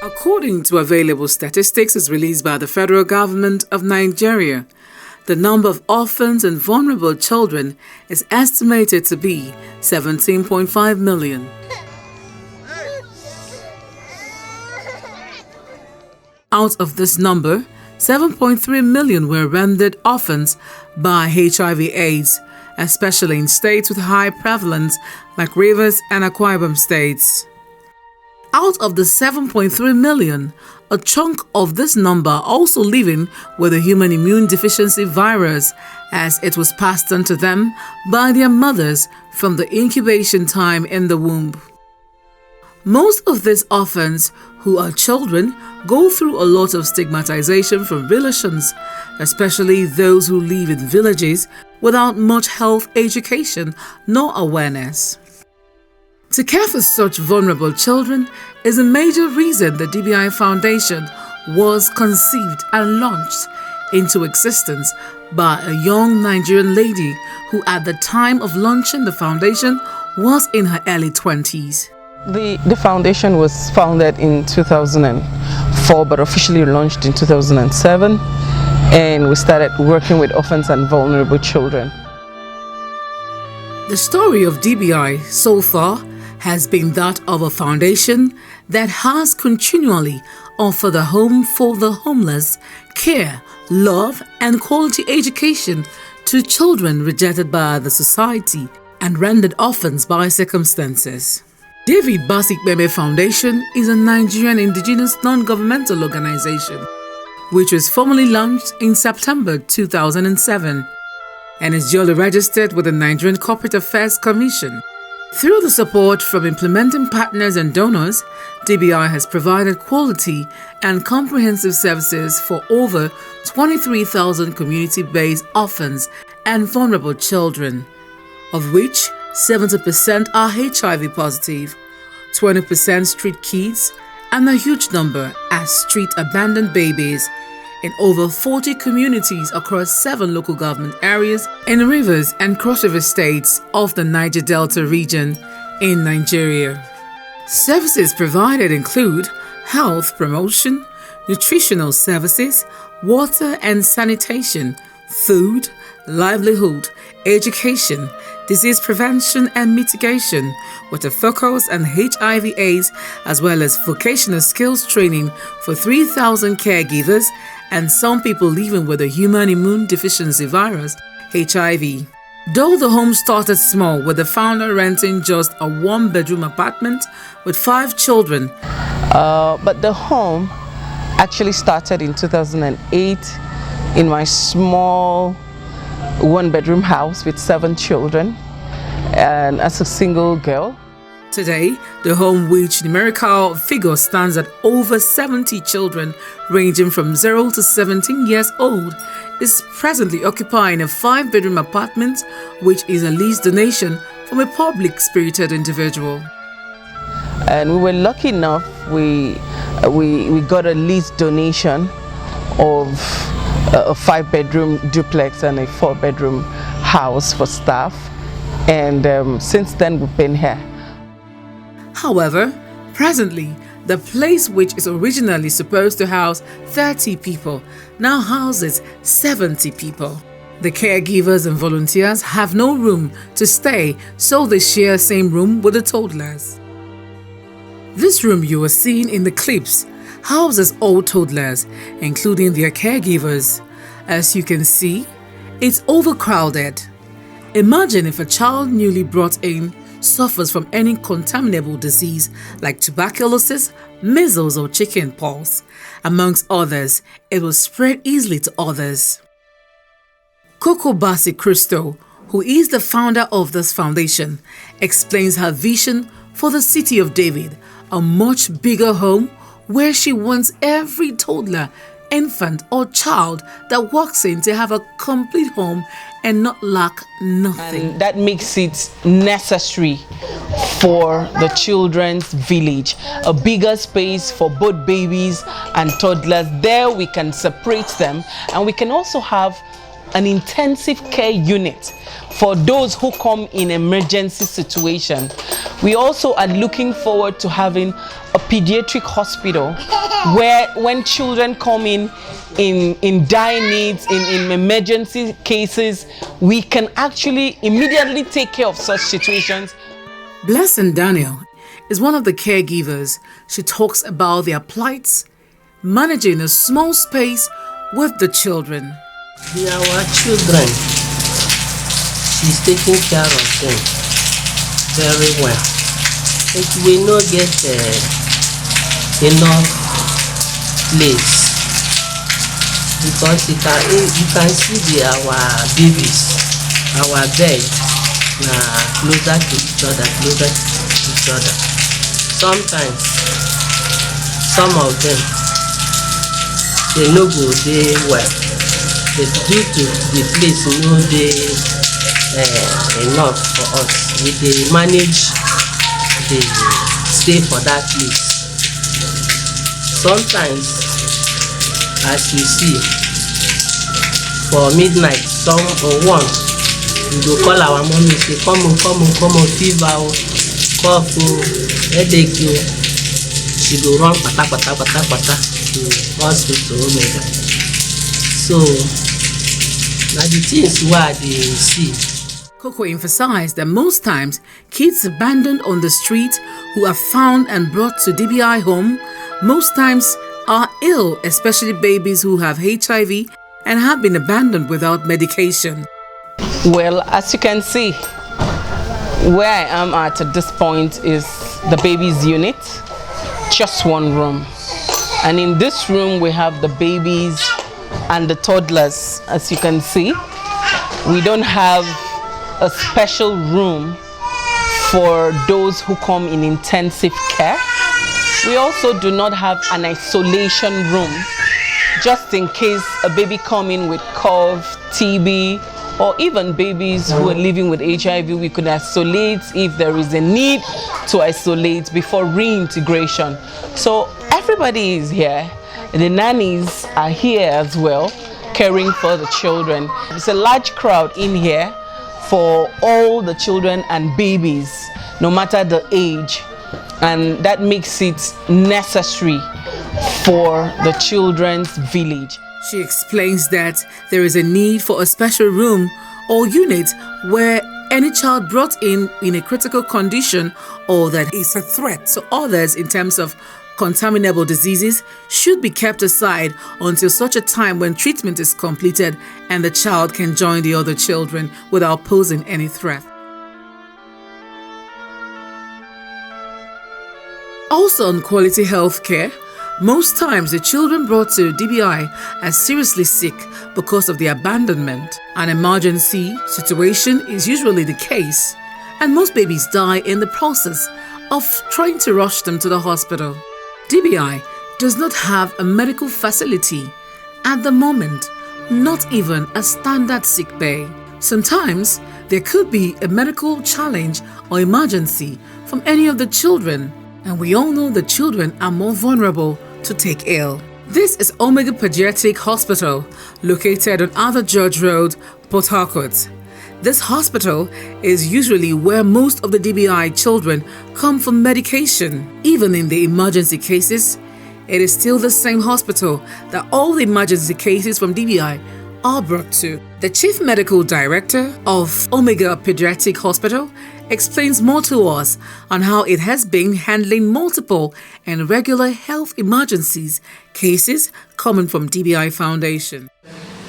According to available statistics as released by the federal government of Nigeria, the number of orphans and vulnerable children is estimated to be 17.5 million. Out of this number, 7.3 million were rendered orphans by HIV/AIDS, especially in states with high prevalence like Rivers and Akwa Ibom states. Out of the 7.3 million, a chunk of this number also living with the human immune deficiency virus, as it was passed on to them by their mothers from the incubation time in the womb. Most of these orphans, who are children, go through a lot of stigmatization from relations, especially those who live in villages without much health education nor awareness. To care for such vulnerable children is a major reason the DBI Foundation was conceived and launched into existence by a young Nigerian lady who at the time of launching the foundation was in her early 20s. The foundation was founded in 2004 but officially launched in 2007, and we started working with orphans and vulnerable children. The story of DBI so far has been that of a foundation that has continually offered a home for the homeless, care, love, and quality education to children rejected by the society and rendered orphans by circumstances. Debby BBB Foundation is a Nigerian indigenous non-governmental organization which was formally launched in September 2007 and is duly registered with the Nigerian Corporate Affairs Commission. Through the support from implementing partners and donors, DBI has provided quality and comprehensive services for over 23,000 community-based orphans and vulnerable children, of which 70% are HIV positive, 20% street kids, and a huge number are street abandoned babies in over 40 communities across 7 local government areas in Rivers and Cross River states of the Niger Delta region in Nigeria. Services provided include health promotion, nutritional services, water and sanitation, food, livelihood, education, disease prevention and mitigation, with a focus on HIV/AIDS, as well as vocational skills training for 3,000 caregivers and some people living with the human immune deficiency virus, HIV. Though the home started small, with the founder renting just a 1-bedroom apartment with 5 children. But the home actually started in 2008 in my small 1-bedroom house with 7 children and as a single girl. Today, the home, which numerical figure stands at over 70 children ranging from 0 to 17 years old, is presently occupying a 5-bedroom apartment, which is a lease donation from a public-spirited individual. And we were lucky enough, we got a lease donation of a 5-bedroom duplex and a 4-bedroom house for staff, and since then we've been here. However, presently, the place, which is originally supposed to house 30 people, now houses 70 people. The caregivers and volunteers have no room to stay, so they share the same room with the toddlers. This room you are seeing in the clips houses all toddlers, including their caregivers. As you can see, it's overcrowded. Imagine if a child newly brought in suffers from any contaminable disease like tuberculosis, measles, or chickenpox. Amongst others, it will spread easily to others. Koko Bassey Crusto, who is the founder of this foundation, explains her vision for the city of David, a much bigger home where she wants every toddler, infant, or child that walks in to have a complete home and not lack nothing. And that makes it necessary for the children's village, a bigger space for both babies and toddlers. There we can separate them, and we can also have an intensive care unit for those who come in emergency situation. We also are looking forward to having a pediatric hospital where when children come in dire needs, in emergency cases, we can actually immediately take care of such situations. Blessing Daniel is one of the caregivers. She talks about their plights, managing a small space with the children. They are our children. She's taking care of them very well. But we not get enough place because you can see our babies, our bed closer to each other. Sometimes some of them they no go dey well, but due to the place no dey enough for us, we dey manage dey stay for that place. Sometimes, as you see, for midnight, some or one, we go call our mommy say, come on, fever, cough, headache, she go run pata to hospital Omega. So na the things wey they see. Koko emphasized that most times kids abandoned on the street who are found and brought to DBI home most times are ill, especially babies who have HIV and have been abandoned without medication. Well, as you can see, where I am at this point is the babies unit, just one room. And in this room we have the babies and the toddlers. As you can see, we don't have a special room for those who come in intensive care. We also do not have an isolation room, just in case a baby come in with cough, TB, or even babies who are living with HIV. We could isolate if there is a need to isolate before reintegration. So everybody is here. The nannies are here as well, caring for the children. It's a large crowd in here for all the children and babies, no matter the age, and that makes it necessary for the children's village. She explains that there is a need for a special room or unit where any child brought in a critical condition or that is a threat to others in terms of contaminable diseases should be kept aside until such a time when treatment is completed and the child can join the other children without posing any threat. Also on quality health care, most times the children brought to DBI are seriously sick because of the abandonment. An emergency situation is usually the case, and most babies die in the process of trying to rush them to the hospital. DBI does not have a medical facility at the moment, not even a standard sick bay. Sometimes there could be a medical challenge or emergency from any of the children, and we all know the children are more vulnerable to take ill. This is Omega Pediatric Hospital, located on Arthur George Road, Port Harcourt. This hospital is usually where most of the DBI children come for medication. Even in the emergency cases, it is still the same hospital that all the emergency cases from DBI are brought to. The Chief Medical Director of Omega Pediatric Hospital explains more to us on how it has been handling multiple and regular health emergencies cases coming from DBI Foundation.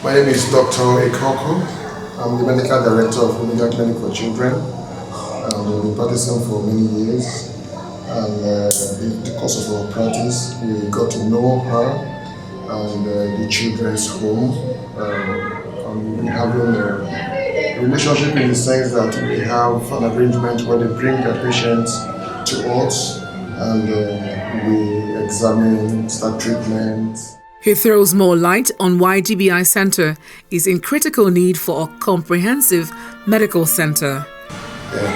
My name is Dr. EKOKU. I'm the Medical Director of Omega Clinic for Children. I've been practicing for many years, and in the course of our practice, we got to know her and the children's home. And we have a relationship in the sense that we have an arrangement where they bring their patients to us and we examine, start treatment. He throws more light on why DBI Center is in critical need for a comprehensive medical center.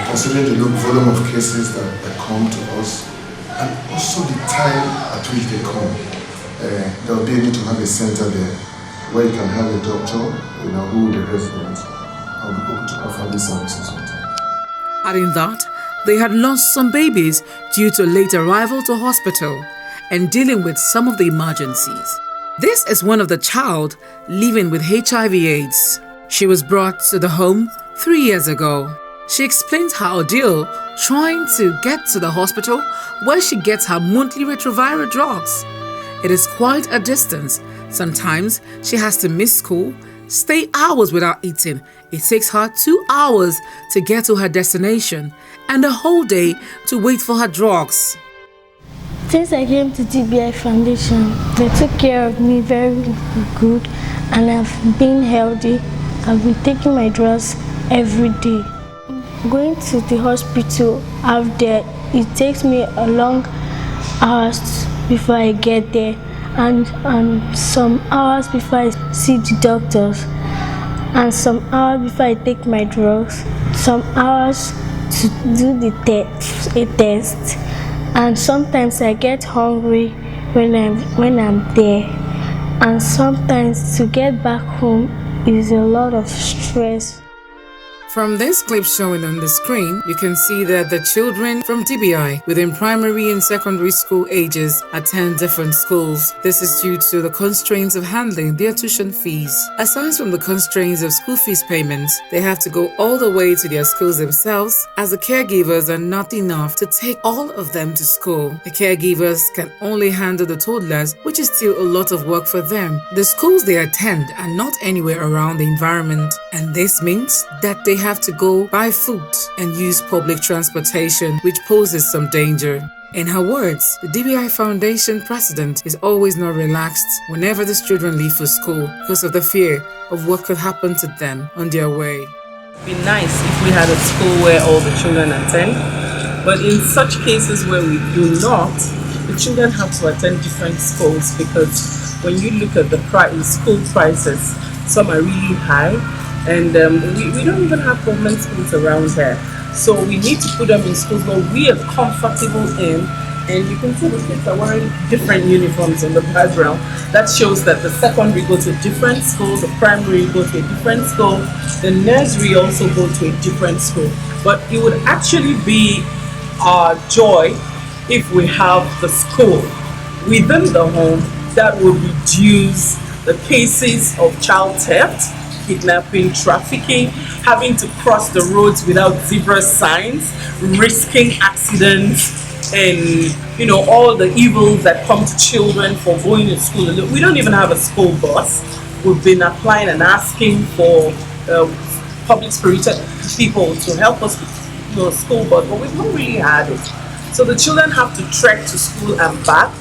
Considering the volume of cases that come to us, and also the time at which they come, there will be a need to have a center there. where you can have a doctor, who will be resident and be able to offer these services. Adding that, they had lost some babies due to late arrival to hospital and dealing with some of the emergencies. This is one of the child living with HIV/AIDS. She was brought to the home 3 years ago. She explains her ordeal trying to get to the hospital where she gets her monthly retroviral drugs. It is quite a distance. Sometimes she has to miss school, stay hours without eating. It takes her 2 hours to get to her destination and a whole day to wait for her drugs. Since I came to DBI Foundation, they took care of me very good and I've been healthy. I've been taking my drugs every day. Going to the hospital out there, it takes me a long hours before I get there and some hours before I see the doctors and some hours before I take my drugs, some hours to do the test. And sometimes I get hungry when I'm there, and sometimes to get back home is a lot of stress. From this clip showing on the screen, you can see that the children from DBI within primary and secondary school ages attend different schools. This is due to the constraints of handling their tuition fees. Aside from the constraints of school fees payments, they have to go all the way to their schools themselves, as the caregivers are not enough to take all of them to school. The caregivers can only handle the toddlers, which is still a lot of work for them. The schools they attend are not anywhere around the environment, and this means that they have to go by foot and use public transportation, which poses some danger. In her words, the DBI Foundation president is always not relaxed whenever these children leave for school because of the fear of what could happen to them on their way. It would be nice if we had a school where all the children attend, but in such cases where we do not, the children have to attend different schools because when you look at the school prices, some are really high. And we don't even have government schools around here. So we need to put them in schools where we are comfortable in. And you can see the kids are wearing different uniforms in the background. That shows that the secondary go to a different school, the primary go to a different school, the nursery also go to a different school. But it would actually be our joy if we have the school within the home that would reduce the cases of child theft, kidnapping, trafficking, having to cross the roads without zebra signs, risking accidents, and all the evils that come to children for going to school. We don't even have a school bus. We've been applying and asking for public spirited people to help us with a school bus, but we've not really had it. So the children have to trek to school and back,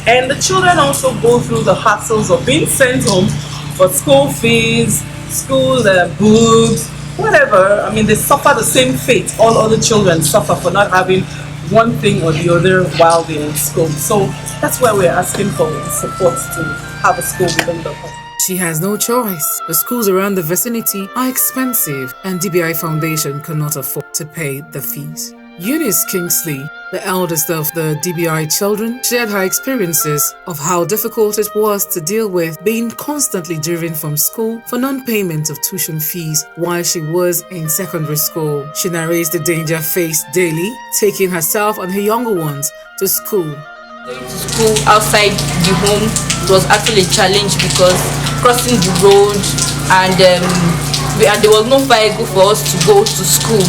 and the children also go through the hassles of being sent home for school fees, school books, whatever. I mean, they suffer the same fate all other children suffer for not having one thing or the other while they're in school. So that's why we're asking for support to have a school within the hospital. She has no choice. The schools around the vicinity are expensive and DBI Foundation cannot afford to pay the fees. EUNICE Kingsley, the eldest of the DBI children, shared her experiences of how difficult it was to deal with being constantly driven from school for non-payment of tuition fees while she was in secondary school. She narrates the danger faced daily, taking herself and her younger ones to school. Going to school outside the home was actually a challenge because crossing the road and there was no vehicle for us to go to school.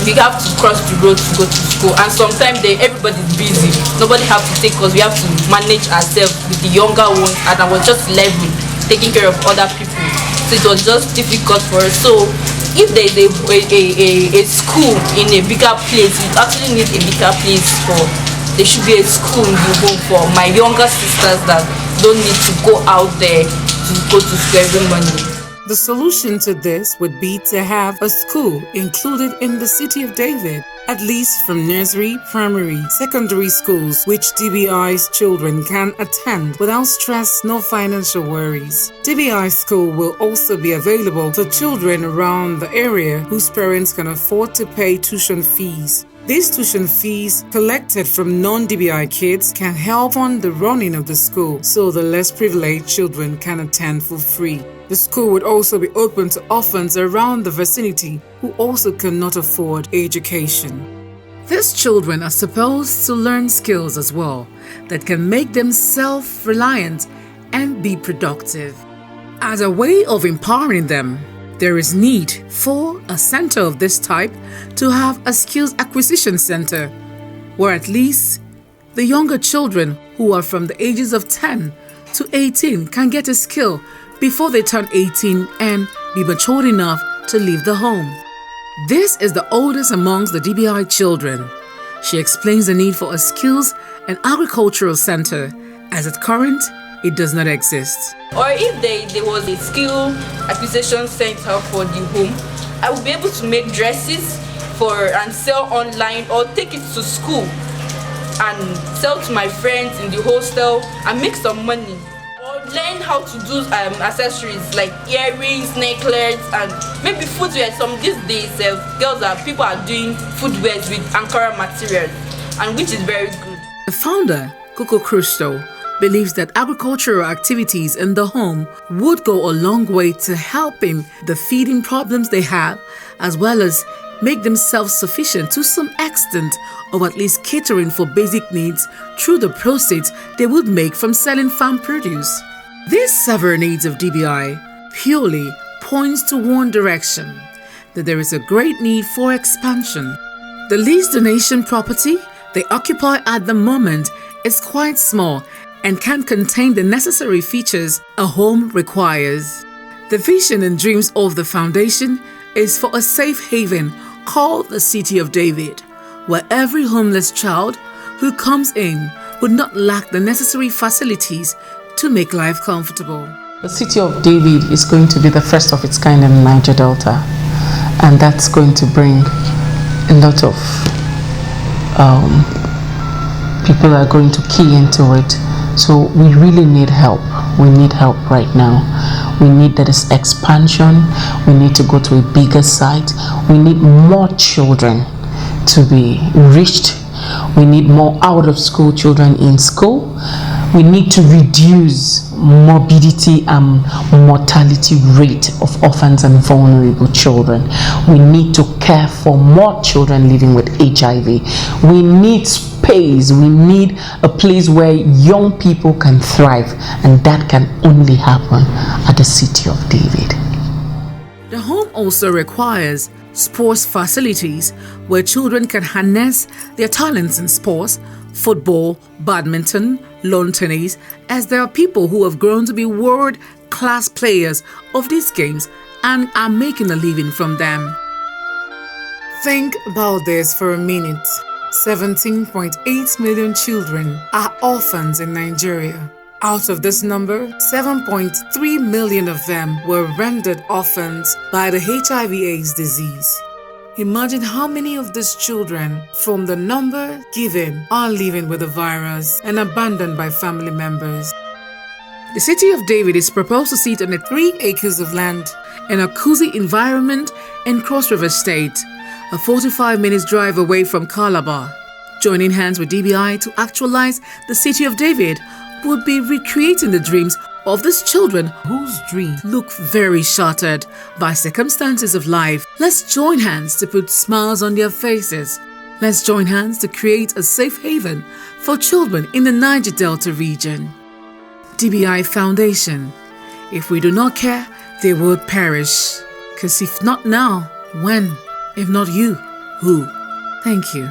We have to cross the road to go to school, and sometimes everybody's busy. Nobody have to take us. We have to manage ourselves with the younger ones, and I was just 11, taking care of other people. So it was just difficult for us. So if there is a school in a bigger place, we actually need a bigger place for. There should be a school in the home for my younger sisters that don't need to go out there to go to school every morning. The solution to this would be to have a school included in the city of David, at least from nursery, primary, secondary schools, which DBI's children can attend without stress nor financial worries. DBI school will also be available for children around the area whose parents can afford to pay tuition fees. These tuition fees collected from non-DBI kids can help fund the running of the school so the less privileged children can attend for free. The school would also be open to orphans around the vicinity who also cannot afford education. These children are supposed to learn skills as well that can make them self-reliant and be productive. As a way of empowering them, there is need for a center of this type to have a skills acquisition center where at least the younger children who are from the ages of 10 to 18 can get a skill before they turn 18 and be matured enough to leave the home. This is the oldest amongst the DBI children. She explains the need for a skills and agricultural center, as at current, it does not exist. Or if there was a skill acquisition center for the home, I would be able to make dresses and sell online, or take it to school and sell to my friends in the hostel and make some money. Learn how to do accessories like earrings, necklaces, and maybe footwear. Some these days, people are doing footwear with Ankara materials, and which is very good. The founder, Koko Crusto, believes that agricultural activities in the home would go a long way to helping the feeding problems they have, as well as make them self-sufficient to some extent, or at least catering for basic needs through the proceeds they would make from selling farm produce. These several needs of DBI purely points to one direction, that there is a great need for expansion. The lease donation property they occupy at the moment is quite small and can contain the necessary features a home requires. The vision and dreams of the foundation is for a safe haven called the City of David, where every homeless child who comes in would not lack the necessary facilities to make life comfortable. The City of David is going to be the first of its kind in Niger Delta, and that's going to bring a lot of people are going to key into it. So we really need help. We need help right now. We need this expansion. We need to go to a bigger site. We need more children to be reached. We need more out of school children in school. We need to reduce morbidity and mortality rate of orphans and vulnerable children. We need to care for more children living with HIV. We need space. We need a place where young people can thrive, and that can only happen at the City of David. The home also requires sports facilities where children can harness their talents in sports, football, badminton, lawn tennis, as there are people who have grown to be world-class players of these games and are making a living from them. Think about this for a minute. 17.8 million children are orphans in Nigeria. Out of this number, 7.3 million of them were rendered orphans by the HIV/AIDS disease. Imagine how many of these children from the number given are living with the virus and abandoned by family members. The City of David is proposed to sit on 3 acres of land in a cozy environment in Cross River State, a 45 minutes drive away from Calabar. Joining hands with DBI to actualize the City of David would be recreating the dreams of these children whose dreams look very shattered by circumstances of life. Let's join hands to put smiles on their faces. Let's join hands to create a safe haven for children in the Niger Delta region. DBI Foundation. If we do not care, they will perish. Because if not now, when? If not you, who? Thank you.